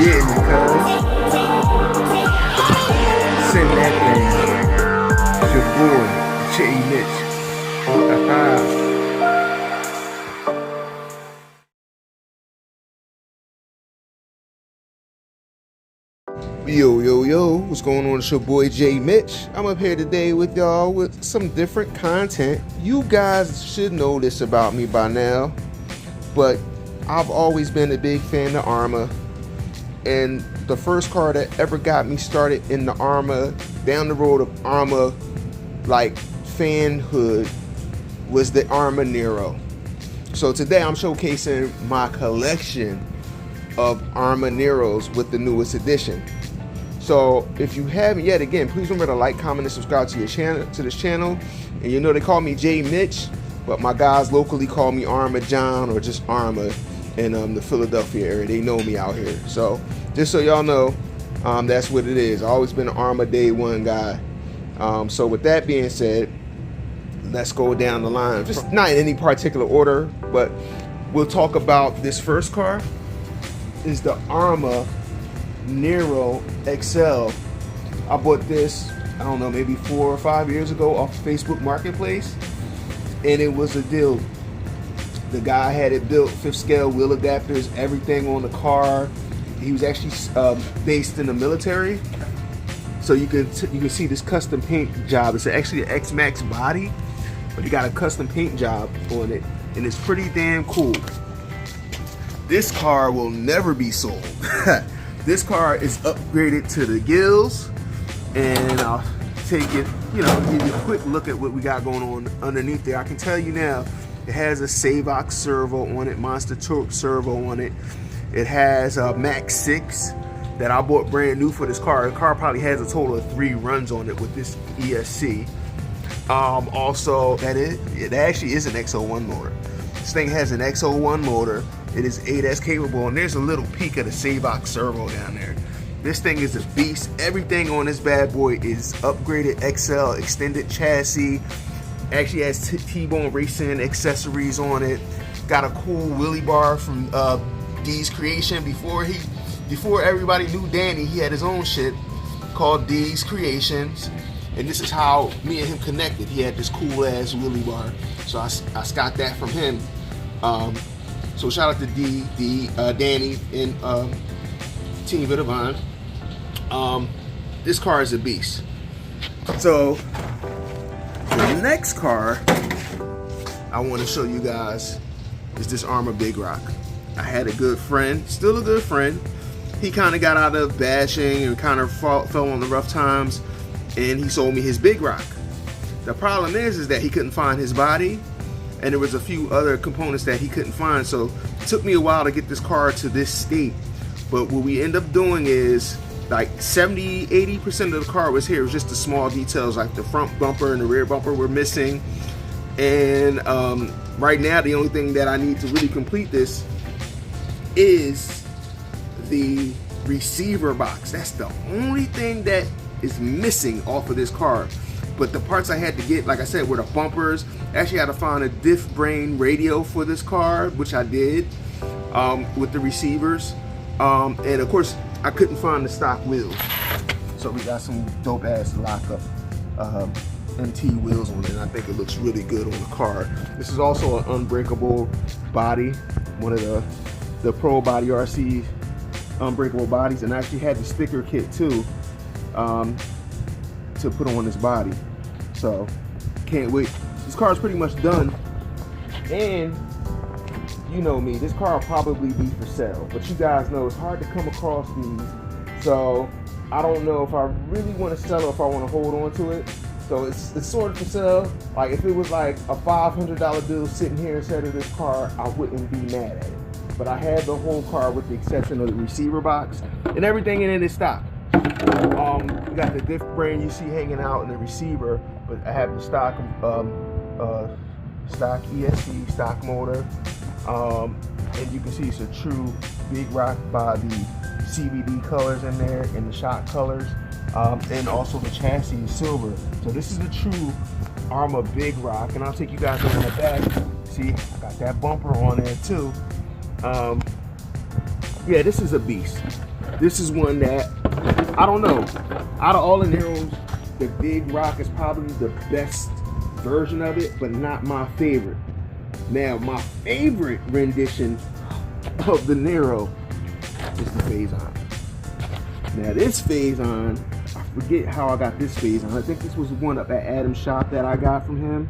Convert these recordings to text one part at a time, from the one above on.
getting it, cuz. Send that thing. It's your boy, Jay.Mitch. Yo, what's going on? It's your boy Jay.Mitch. I'm up here today with y'all with some different content. You guys should know this about me by now, but I've always been a big fan of Arrma, and the first car that ever got me started in the Arrma, down the road of Arrma, like fanhood, was the Arrma Nero. So today I'm showcasing my collection of Arrma Neros with the newest edition. So if you haven't yet, again, please remember to like, comment, and subscribe to this channel. And you know they call me Jay.Mitch, but my guys locally call me Arrma John or just Arrma in the Philadelphia area. They know me out here. So just so y'all know, that's what it is. I've always been an Arrma day one guy. So with that being said, let's go down the line. Just not in any particular order, but we'll talk about this first car. Is the Arrma Nero XL. I bought this, I don't know, maybe 4 or 5 years ago off Facebook Marketplace, and it was a deal. The guy had it built, 5th scale wheel adapters, everything on the car. He was actually based in the military, so you can see this custom paint job. It's actually an X-Max body, but he got a custom paint job on it, and it's pretty damn cool. This car will never be sold. This car is upgraded to the gills, and I'll take it, give you a quick look at what we got going on underneath there. I can tell you now, it has a Savox servo on it, Monster Torque servo on it. It has a Max 6 that I bought brand new for this car. The car probably has a total of 3 runs on it with this ESC. Also, it actually is an X01 motor. This thing has an X01 motor. It is 8S capable, and there's a little peek of the Savox servo down there. This thing is a beast. Everything on this bad boy is upgraded XL, extended chassis. Actually has T-Bone Racing accessories on it. Got a cool wheelie bar from D's Creation. Before everybody knew Danny, he had his own shit called D's Creations. And this is how me and him connected. He had this cool ass wheelie bar, so I got that from him. So shout out to Danny, and Team Vidavon. This car is a beast. So the next car I want to show you guys is this Arrma Big Rock. I had a good friend, still a good friend. He kind of got out of bashing and kind of fell on the rough times, and he sold me his Big Rock. The problem is that he couldn't find his body, and there was a few other components that he couldn't find, so it took me a while to get this car to this state. But what we end up doing is like 70-80% of the car was here. It was just the small details like the front bumper and the rear bumper were missing. And right now the only thing that I need to really complete this is the receiver box. That's the only thing that is missing off of this car. But the parts I had to get, like I said, were the bumpers. Actually, I had to find a diff brain radio for this car, which I did with the receivers. And of course, I couldn't find the stock wheels. So we got some dope ass lockup MT wheels on it, and I think it looks really good on the car. This is also an unbreakable body, one of the Pro Body RC unbreakable bodies, and I actually had the sticker kit too. To put on this body, so can't wait. This car is pretty much done, and you know me, this car will probably be for sale, but you guys know it's hard to come across these, so I don't know if I really want to sell it or if I want to hold on to it. So it's sort of for sale. Like if it was like a $500 bill sitting here instead of this car, I wouldn't be mad at it. But I had the whole car with the exception of the receiver box, and everything in it is stock. You got the diff brain you see hanging out in the receiver, but I have the stock ESC, stock motor, and you can see it's a true Big Rock by the CVD colors in there and the shock colors, and also the chassis is silver. So this is a true Arrma Big Rock, and I'll take you guys around the back. See, I got that bumper on there too. Yeah, this is a beast. This is one that, I don't know, out of all the Neros, the Big Rock is probably the best version of it, but not my favorite. Now, my favorite rendition of the Nero is the Phase-On. Now, this Phase-On, I forget how I got this Phase-On. I think this was one up at Adam's shop that I got from him,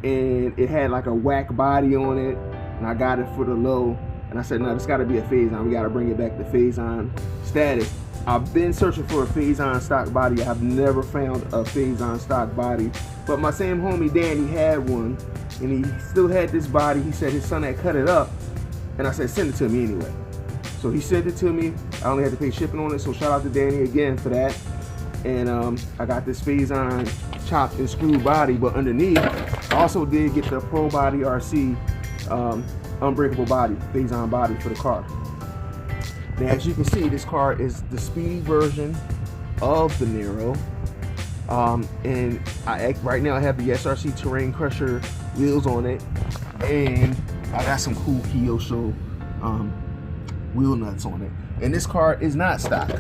and it had like a whack body on it, and I got it for the low, and I said, no, this got to be a Phase-On. We got to bring it back to Phase-On status. I've been searching for a Phase-On stock body. I've never found a Phase-On stock body, but my same homie Danny had one, and he still had this body. He said his son had cut it up, and I said, send it to me anyway. So he sent it to me. I only had to pay shipping on it, so shout out to Danny again for that. And I got this Phase-On chopped and screwed body, but underneath, I also did get the Pro Body RC unbreakable body, Phase-On body for the car. Now, as you can see, this car is the speed version of the Nero. And right now I have the SRC Terrain Crusher wheels on it, and I got some cool Kyosho wheel nuts on it. And this car is not stock.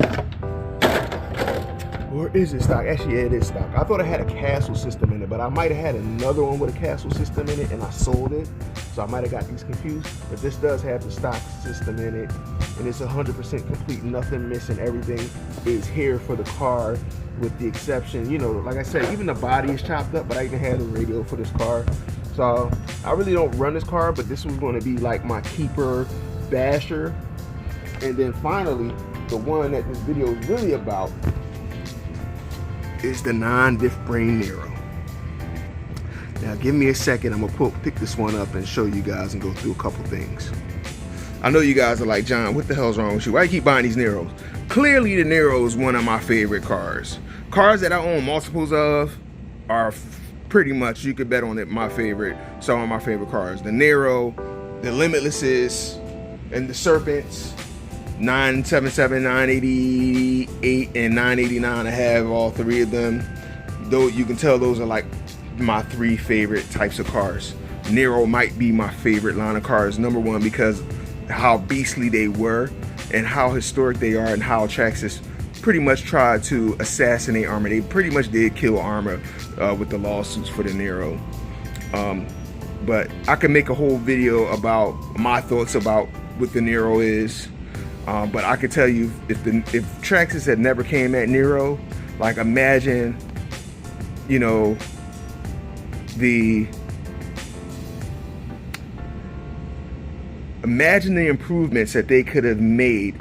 Or is it stock? Actually, yeah, it is stock. I thought it had a castle system in it, but I might have had another one with a castle system in it and I sold it. So I might have got these confused. But this does have the stock system in it, and it's 100% complete, nothing missing. Everything is here for the car, with the exception, you know, like I said, even the body is chopped up, but I even had a radio for this car. So I really don't run this car, but this was going to be like my keeper basher. And then finally, the one that this video is really about is the non-diff brain Nero. Now give me a second, I'm gonna pick this one up and show you guys and go through a couple things. I know you guys are like, John, what the hell's wrong with you? Why you keep buying these Neros? Clearly the Nero is one of my favorite cars. Cars that I own multiples of are pretty much, you could bet on it, my favorite. Some of my favorite cars. The Nero, the Limitlesses, and the Serpents. 977, 988, and 989. I have all three of them. Though you can tell those are like my three favorite types of cars. Nero might be my favorite line of cars. Number one, because how beastly they were and how historic they are, and how Traxxas pretty much tried to assassinate Arrma. They pretty much did kill Arrma with the lawsuits for the Nero. But I could make a whole video about my thoughts about what the Nero is. But I could tell you, if Traxxas had never came at Nero, like imagine, you know, imagine the improvements that they could have made.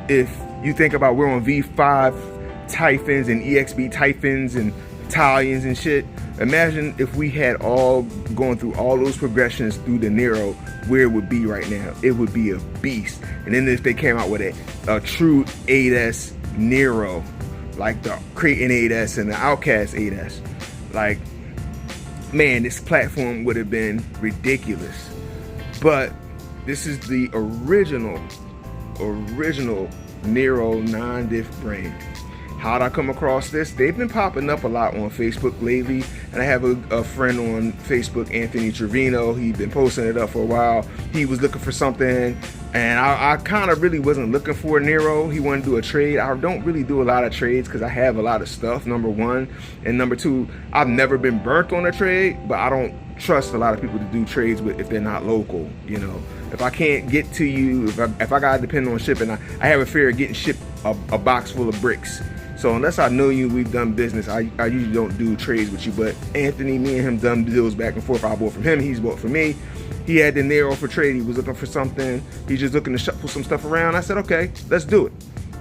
If you think about, we're on V5 Typhons and EXB Typhons and Italians and shit. Imagine if we had all gone through all those progressions through the Nero, where it would be right now. It would be a beast. And then if they came out with a true 8S Nero, like the Creighton 8S and the Outcast 8S, like, man, this platform would have been ridiculous. But this is the original Nero non-diff brain. How'd I come across this? They've been popping up a lot on Facebook lately, and I have a friend on Facebook, Anthony Trevino. He'd been posting it up for a while. He was looking for something, and I kind of really wasn't looking for a Nero. He wanted to do a trade. I don't really do a lot of trades because I have a lot of stuff, number one. And number two, I've never been burnt on a trade, but I don't trust a lot of people to do trades with if they're not local, you know. If I can't get to you, if I gotta depend on shipping, I have a fear of getting shipped a box full of bricks. So unless I know you, we've done business, I usually don't do trades with you. But Anthony, me and him done deals back and forth. I bought from him, he's bought from me. He had the Nero for trade. He was looking for something. He's just looking to shuffle some stuff around. I said, okay, let's do it.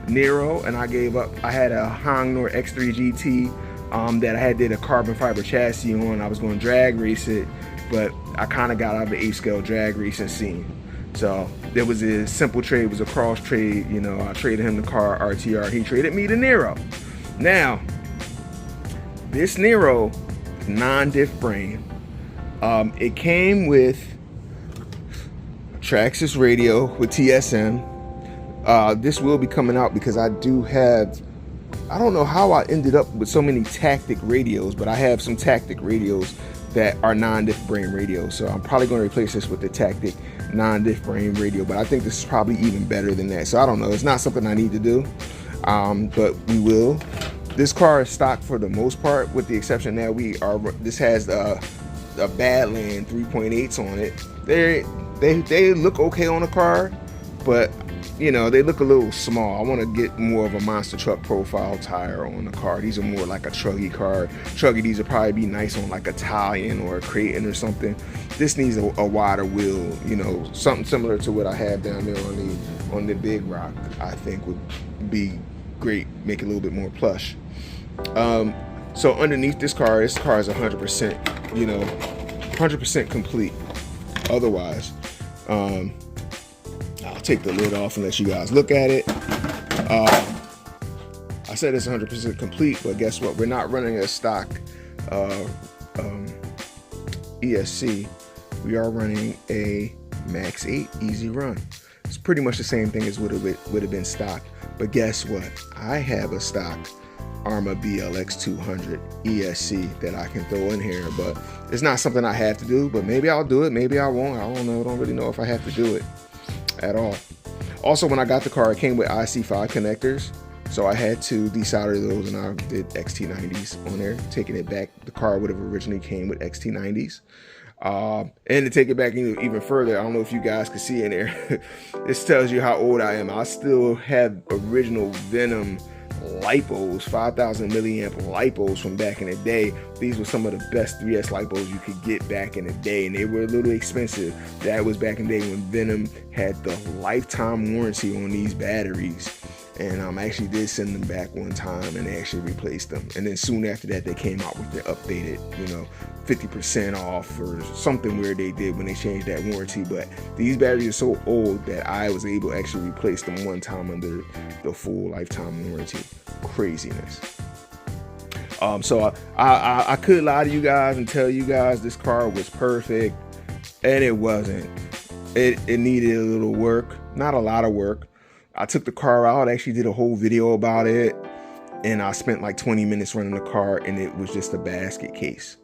Nero, and I gave up. I had a Huntingdon X3 GT that I did a carbon fiber chassis on. I was going to drag race it, but I kind of got out of the 8-scale drag racing scene. So there was a simple trade, it was a cross trade. You know, I traded him the car RTR, he traded me the Nero. Now, this Nero non-diff brain, it came with Traxxas radio with TSM. This will be coming out because I do have, I don't know how I ended up with so many Tactic radios, but I have some Tactic radios that are non-diff brain radios. So I'm probably going to replace this with the Tactic non-diff frame radio, but I think this is probably even better than that. So I don't know. It's not something I need to do, but we will. This car is stock for the most part, with the exception that this has a Badland 3.8s on it. They look okay on the car, but you know, they look a little small. I want to get more of a monster truck profile tire on the car. These are more like a truggy car. These would probably be nice on like a Italian or a Creighton or something. This needs a wider wheel, you know, something similar to what I have down there on the Big Rock. I think would be great, make it a little bit more plush. So underneath this car is 100%, you know, 100% complete. Otherwise, I'll take the lid off and let you guys look at it. I said it's 100% complete, but guess what? We're not running a stock ESC. We are running a Max 8 Easy Run. It's pretty much the same thing as would have been stock. But guess what? I have a stock Arrma BLX 200 ESC that I can throw in here, but it's not something I have to do. But maybe I'll do it, maybe I won't. I don't know. I don't really know if I have to do it at all. Also, when I got the car, it came with IC5 connectors, so I had to desolder those, and I did XT90s on there, taking it back. The car would have originally came with XT90s. And to take it back even further, I don't know if you guys can see in there, this tells you how old I am. I still have original Venom lipos, 5,000 milliamp lipos from back in the day. These were some of the best 3S lipos you could get back in the day, and they were a little expensive. That was back in the day when Venom had the lifetime warranty on these batteries. And I actually did send them back one time, and they actually replaced them. And then soon after that, they came out with the updated, you know, 50% off or something weird they did when they changed that warranty. But these batteries are so old that I was able to actually replace them one time under the full lifetime warranty. Craziness. So I could lie to you guys and tell you guys this car was perfect, and it wasn't. It needed a little work, not a lot of work. I took the car out, actually did a whole video about it, and I spent like 20 minutes running the car, and it was just a basket case.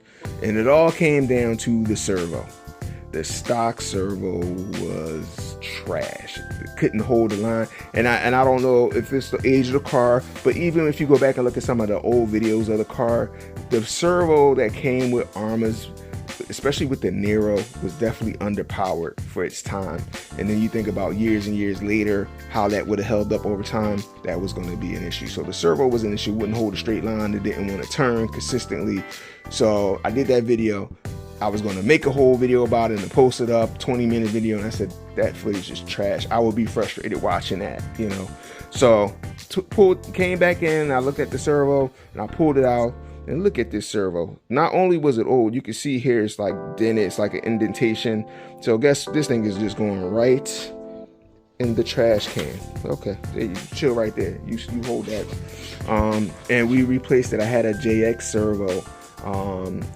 And it all came down to the servo. The stock servo was trash. It couldn't hold the line. And I don't know if it's the age of the car, but even if you go back and look at some of the old videos of the car, the servo that came with Arrma's, especially with the Nero, was definitely underpowered for its time. And then you think about years and years later, how that would have held up over time, that was going to be an issue. So the servo was an issue, wouldn't hold a straight line, it didn't want to turn consistently. So I did that video. I was going to make a whole video about it and post it up, 20-minute video, and I said, that footage is trash. I would be frustrated watching that, you know. So came back in, I looked at the servo, and I pulled it out. And look at this servo. Not only was it old, you can see here it's like dented, it's like an indentation. So I guess this thing is just going right in the trash can. Okay, there you chill right there. You hold that. And we replaced it. I had a JX servo.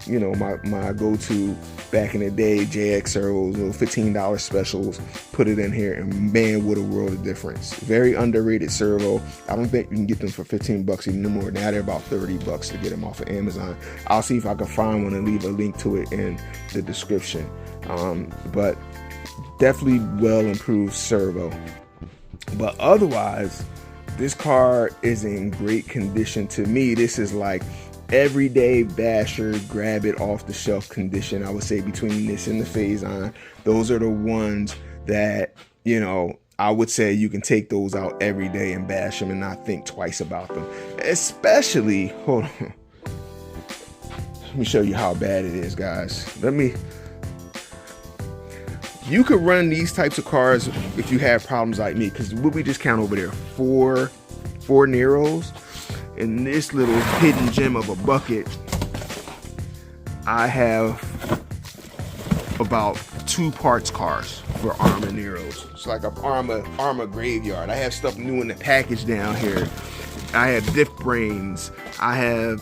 You know, my go-to back in the day, JX servos, little $15 specials, put it in here, and man, what a world of difference. Very underrated servo. I don't think you can get them for 15 bucks anymore. Now they're about 30 bucks to get them off of Amazon. I'll see if I can find one and leave a link to it in the description. But definitely well improved servo. But otherwise, this car is in great condition. To me, this is like everyday basher, grab it off the shelf condition. I would say between this and the Phase-On, those are the ones that, you know, I would say you can take those out every day and bash them and not think twice about them. Especially, hold on, let me show you how bad it is, guys. You could run these types of cars if you have problems like me, because what we just count over there, four Neros. In this little hidden gem of a bucket, I have about 2 parts cars for Arrma Neros. It's like a Arrma graveyard. I have stuff new in the package down here. I have diff brains. I have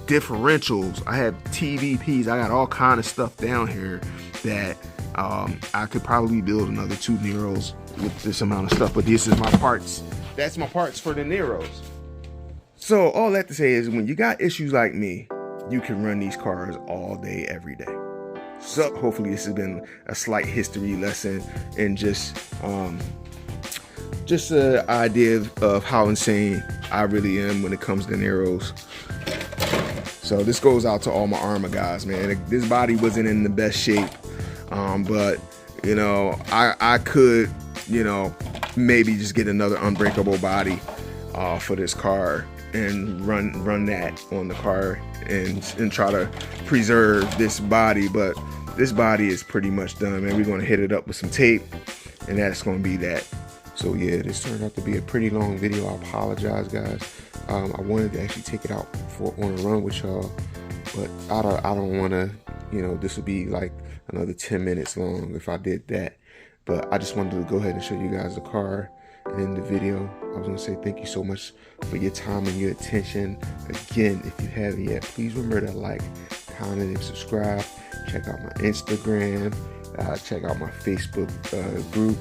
differentials. I have TVPs. I got all kind of stuff down here that I could probably build another 2 Neros with this amount of stuff. But this is my parts. That's my parts for the Neros. So all that to say is, when you got issues like me, you can run these cars all day, every day. So hopefully this has been a slight history lesson and just an idea of how insane I really am when it comes to Neros. So this goes out to all my Arrma guys, man. This body wasn't in the best shape, but you know, I could, you know, maybe just get another unbreakable body for this car and run that on the car and try to preserve this body. But this body is pretty much done, man. We're gonna hit it up with some tape, and that's gonna be that. So yeah, this turned out to be a pretty long video. I apologize, guys. I wanted to actually take it out on a run with y'all, but I don't want to, you know, this would be like another 10 minutes long if I did that. But I just wanted to go ahead and show you guys the car. And in the video, I was going to say thank you so much for your time and your attention. Again, if you haven't yet, please remember to like, comment, and subscribe. Check out my Instagram. Check out my Facebook group.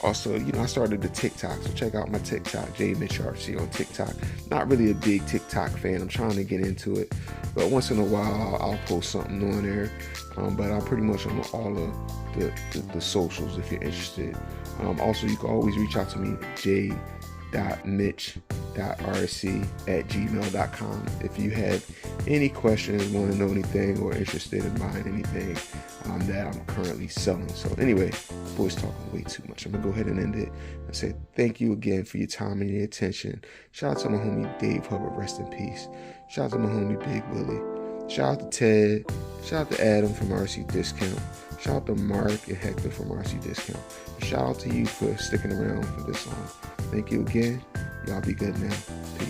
Also, you know, I started the TikTok, so check out my TikTok, jay.mitch.rc on TikTok. Not really a big TikTok fan. I'm trying to get into it, but once in a while I'll post something on there. But I'm pretty much on all of the socials if you're interested. Also, you can always reach out to me, jay.mitch.rc@gmail.com if you have any questions, want to know anything, or interested in buying anything that I'm currently selling. So anyway, my boy's talking way too much. I'm gonna go ahead and end it and say thank you again for your time and your attention. Shout out to my homie Dave Hubbard, rest in peace. Shout out to my homie Big Willie. Shout out to Ted. Shout out to Adam from RC Discount. Shout out to Mark and Hector from RC Discount. And shout out to you for sticking around for this long. Thank you again. Y'all be good now. Peace.